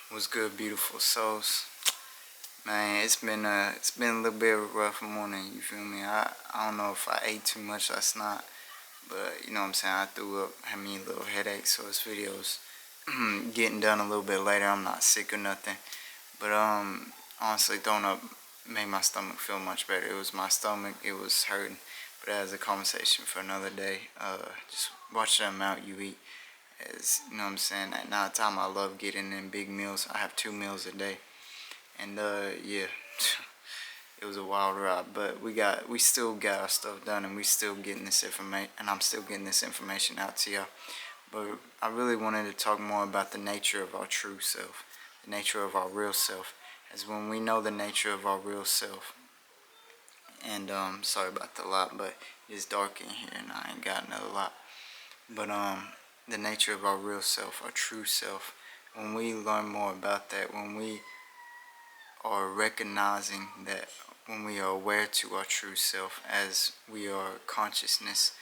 What's good, beautiful souls? Man, it's been a little bit of a rough morning. You feel me? I don't know if I ate too much last night, but you know what I'm saying. I threw up, had me a little headache, so this video's getting done a little bit later. I'm not sick or nothing, but honestly, throwing up made my stomach feel much better. It was my stomach, it was hurting, but as a conversation for another day. Just watch the amount you eat. As you know what I'm saying, at night time I love getting in big meals. I have 2 meals a day. And yeah, it was a wild ride, but we still got our stuff done, and we still getting this information, and I'm still getting this information out to y'all. But I really wanted to talk more about the nature of our true self, the nature of our real self. As when we know the nature of our real self, and sorry about the lot, but it's dark in here, and I ain't got another lot. But the nature of our real self, our true self. When we learn more about that, when we are recognizing that, when we are aware to our true self, as we are consciousness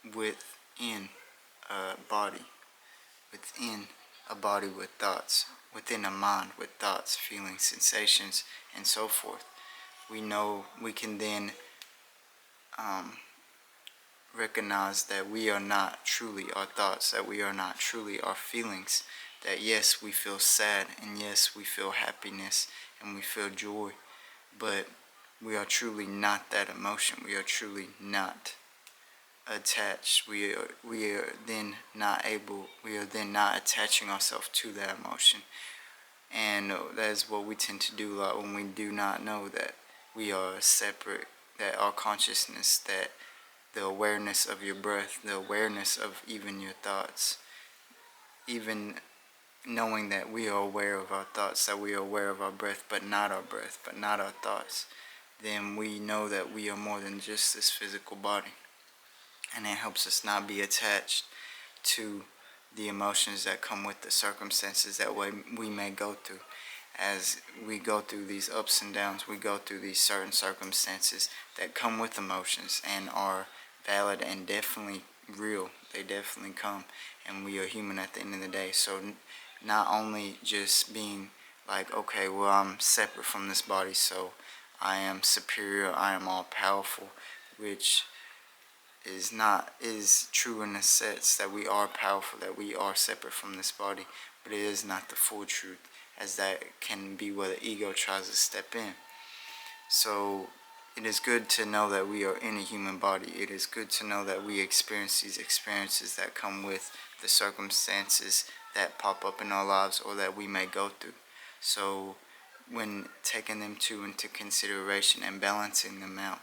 within a body, within a body with thoughts, within a mind with thoughts, feelings, sensations, and so forth. We know we can then recognize that we are not truly our thoughts, that we are not truly our feelings, that yes, we feel sad, and yes, we feel happiness, and we feel joy, but we are truly not that emotion. We are truly not attached. We are then not attaching ourselves to that emotion. And that is what we tend to do a lot when we do not know that we are separate, that our consciousness, that the awareness of your breath, the awareness of even your thoughts, even knowing that we are aware of our thoughts, that we are aware of our breath, but not our breath, but not our thoughts, then we know that we are more than just this physical body. And it helps us not be attached to the emotions that come with the circumstances that we may go through. As we go through these ups and downs, we go through these certain circumstances that come with emotions and are valid and definitely real. They definitely come, and we are human at the end of the day. So not only just being like, okay, well, I'm separate from this body, so I am superior, I am all powerful, which is true in the sense that we are powerful, that we are separate from this body, but it is not the full truth, as that can be where the ego tries to step in. So it is good to know that we are in a human body. It is good to know that we experience these experiences that come with the circumstances that pop up in our lives or that we may go through. So when taking them into consideration and balancing them out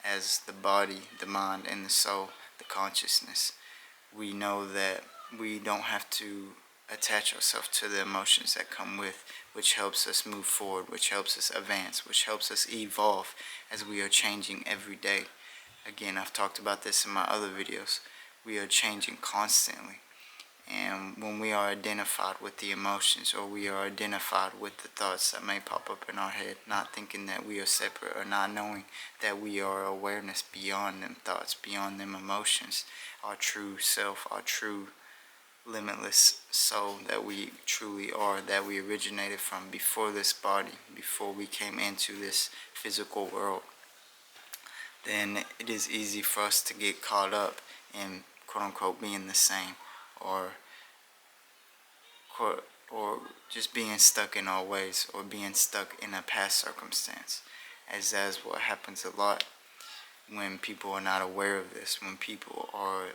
as the body, the mind, and the soul, the consciousness, we know that we don't have to attach ourselves to the emotions that come with, which helps us move forward, which helps us advance, which helps us evolve as we are changing every day. Again, I've talked about this in my other videos. We are changing constantly. And when we are identified with the emotions, or we are identified with the thoughts that may pop up in our head, not thinking that we are separate, or not knowing that we are awareness beyond them thoughts, beyond them emotions, our true self, our true limitless soul that we truly are, that we originated from before this body, before we came into this physical world, then it is easy for us to get caught up in quote unquote being the same, or just being stuck in our ways, or being stuck in a past circumstance, as that is what happens a lot when people are not aware of this, when people are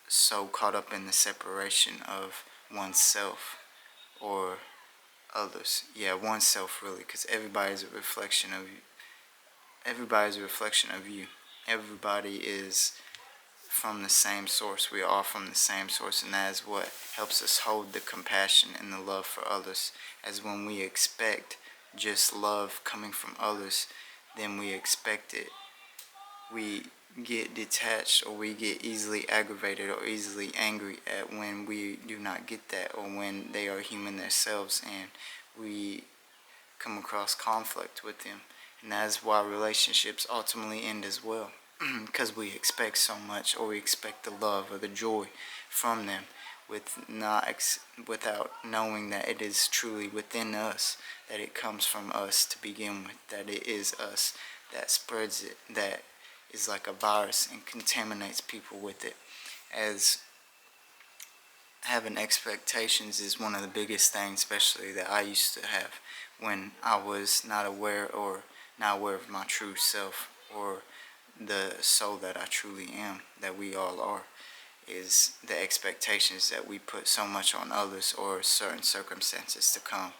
so caught up in the separation of oneself or others. Yeah, oneself really, because everybody is a reflection of you. Everybody is a reflection of you. Everybody is from the same source. We are all from the same source, and that is what helps us hold the compassion and the love for others. As when we expect just love coming from others, then we expect it. We get detached, or we get easily aggravated or easily angry at when we do not get that, or when they are human themselves and we come across conflict with them. And that is why relationships ultimately end as well, because we expect so much, or we expect the love or the joy from them, without knowing that it is truly within us, that it comes from us to begin with, that it is us that spreads it, that is like a virus and contaminates people with it. As having expectations is one of the biggest things, especially that I used to have when I was not aware of my true self or the soul that I truly am, that we all are, is the expectations that we put so much on others or certain circumstances to come.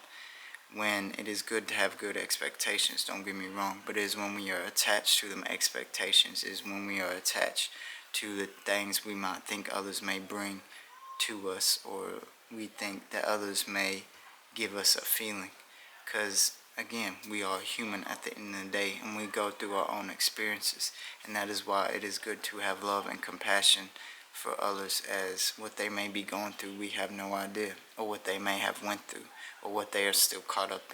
When it is good to have good expectations, don't get me wrong, but it is when we are attached to them expectations, is when we are attached to the things we might think others may bring to us, or we think that others may give us a feeling. Because again, we are human at the end of the day, and we go through our own experiences, and that is why it is good to have love and compassion for others, as what they may be going through, we have no idea, or what they may have went through, or what they are still caught up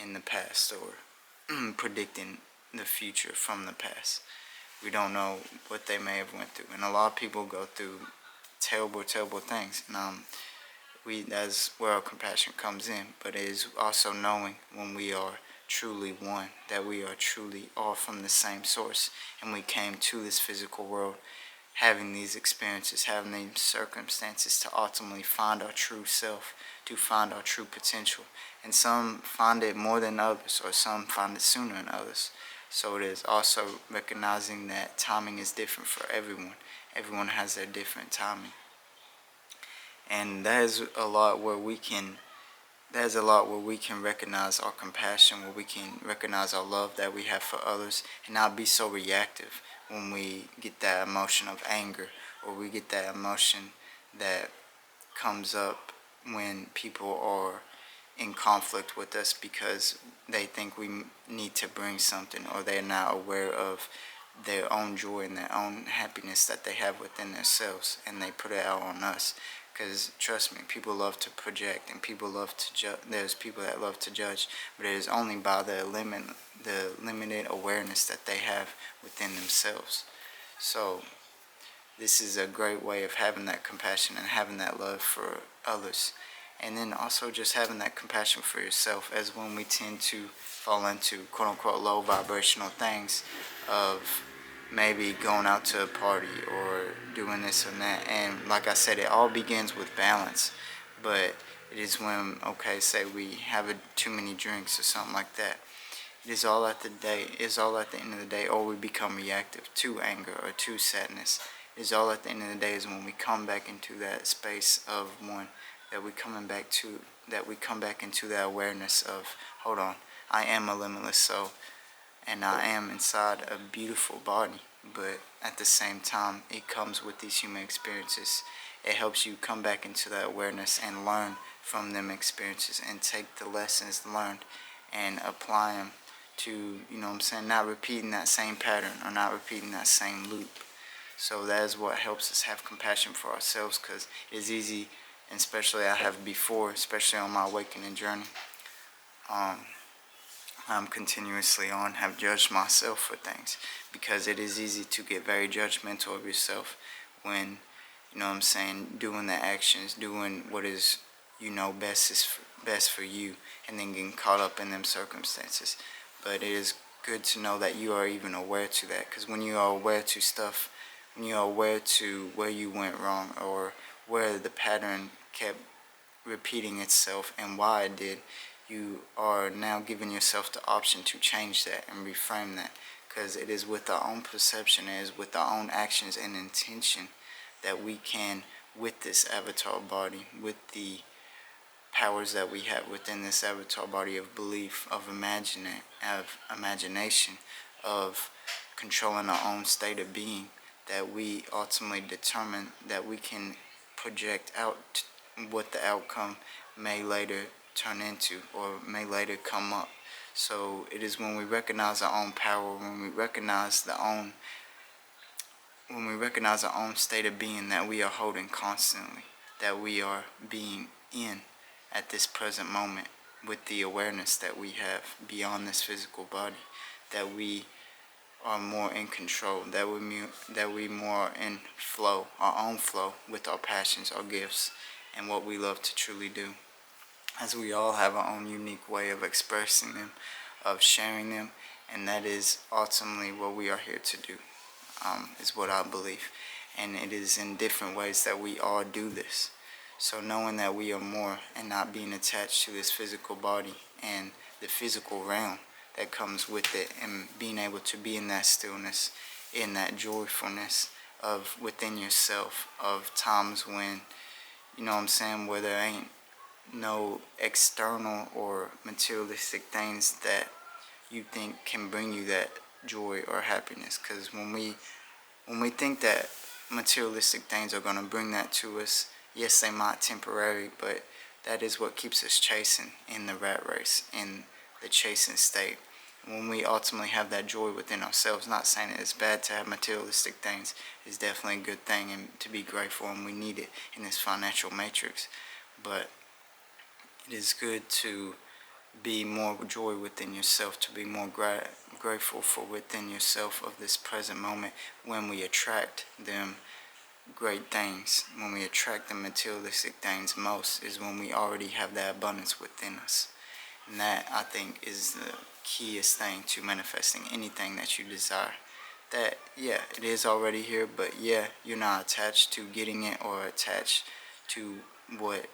in the past, or predicting the future from the past. We don't know what they may have went through, and a lot of people go through terrible things, and that's where our compassion comes in. But it is also knowing when we are truly one, that we are truly all from the same source, and we came to this physical world having these experiences, having these circumstances to ultimately find our true self, to find our true potential. And some find it more than others, or some find it sooner than others. So it is also recognizing that timing is different for everyone. Everyone has their different timing. And there's a lot where we can recognize our compassion, where we can recognize our love that we have for others, and not be so reactive when we get that emotion of anger, or we get that emotion that comes up when people are in conflict with us because they think we need to bring something, or they're not aware of their own joy and their own happiness that they have within themselves, and they put it out on us. Because trust me, people love to project, and people love to judge. There's people that love to judge, but it is only by the limited awareness that they have within themselves. So this is a great way of having that compassion and having that love for others, and then also just having that compassion for yourself. As when we tend to fall into quote unquote low vibrational things of maybe going out to a party or doing this and that, and like I said, it all begins with balance. But it is when, okay, say we have too many drinks or something like that, it is all at the end of the day, or we become reactive to anger or to sadness. It is all at the end of the day is when we come back into that space of one, that we come back into that awareness of, hold on, I am a limitless soul, and I am inside a beautiful body. But at the same time, it comes with these human experiences. It helps you come back into that awareness and learn from them experiences, and take the lessons learned and apply them to, not repeating that same pattern, or not repeating that same loop. So that is what helps us have compassion for ourselves, because it's easy, and especially I have before, especially on my awakening journey, I'm continuously have judged myself for things, because it is easy to get very judgmental of yourself when, doing the actions, doing what is, best for you, and then getting caught up in them circumstances. But it is good to know that you are even aware to that, because when you are aware to stuff, when you are aware to where you went wrong, or where the pattern kept repeating itself and why it did, you are now giving yourself the option to change that and reframe that. Because it is with our own perception, it is with our own actions and intention that we can, with this avatar body, with the powers that we have within this avatar body of belief, of imagination, of controlling our own state of being, that we ultimately determine that we can project out what the outcome may later turn into, or may later come up. So it is when we recognize our own power, when we recognize our own state of being that we are holding constantly, that we are being in at this present moment, with the awareness that we have beyond this physical body, that we are more in control, that we more in flow, our own flow with our passions, our gifts, and what we love to truly do. As we all have our own unique way of expressing them, of sharing them, and that is ultimately what we are here to do, is what I believe. And it is in different ways that we all do this. So knowing that we are more and not being attached to this physical body and the physical realm that comes with it, and being able to be in that stillness, in that joyfulness of within yourself, of times when, you know what I'm saying, where there ain't no external or materialistic things that you think can bring you that joy or happiness. Because when we think that materialistic things are going to bring that to us, yes, they might temporary, but that is what keeps us chasing in the rat race, in the chasing state. When we ultimately have that joy within ourselves, not saying that it's bad to have materialistic things, it's definitely a good thing and to be grateful, and we need it in this financial matrix. But it is good to be more joy within yourself, to be more grateful for within yourself of this present moment. When we attract them great things, when we attract the materialistic things most, is when we already have that abundance within us. And that, I think, is the keyest thing to manifesting anything that you desire. That, yeah, it is already here, but yeah, you're not attached to getting it or attached to what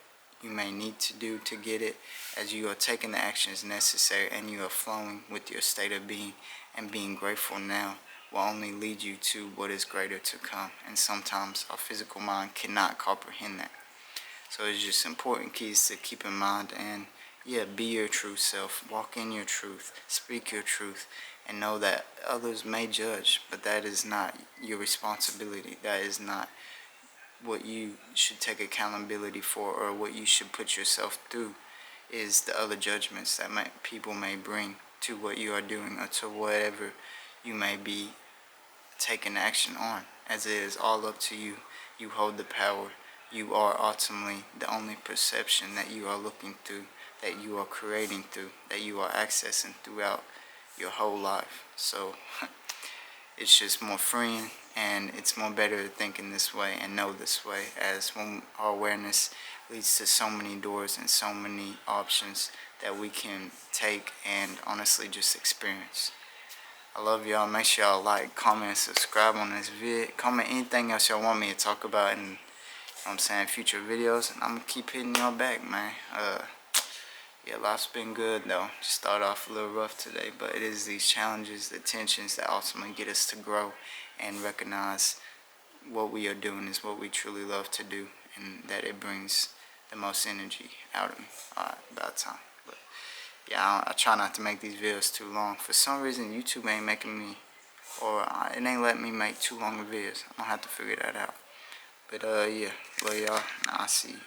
you may need to do to get it, as you are taking the actions necessary and you are flowing with your state of being, and being grateful now will only lead you to what is greater to come. And sometimes our physical mind cannot comprehend that. So it's just important keys to keep in mind. And yeah, be your true self, walk in your truth, speak your truth, and know that others may judge, but that is not your responsibility. That is not what you should take accountability for, or what you should put yourself through, is the other judgments that people may bring to what you are doing, or to whatever you may be taking action on, as it is all up to you. You hold the power. You are ultimately the only perception that you are looking through, that you are creating through, that you are accessing throughout your whole life. So it's just more freeing, and it's more better to think in this way and know this way, as when our awareness leads to so many doors and so many options that we can take and honestly just experience. I love y'all. Make sure y'all like, comment, and subscribe on this vid. Comment anything else y'all want me to talk about in, you know what I'm saying, future videos, and I'm gonna keep hitting y'all back, man. Yeah, life's been good though. Just start off a little rough today, but it is these challenges, the tensions, that ultimately get us to grow and recognize what we are doing is what we truly love to do, and that it brings the most energy out of me. Alright, about time. But yeah, I try not to make these videos too long. For some reason, YouTube ain't making me, or it ain't letting me make too long of videos. I'm gonna have to figure that out. But yeah, love y'all, and I'll see you.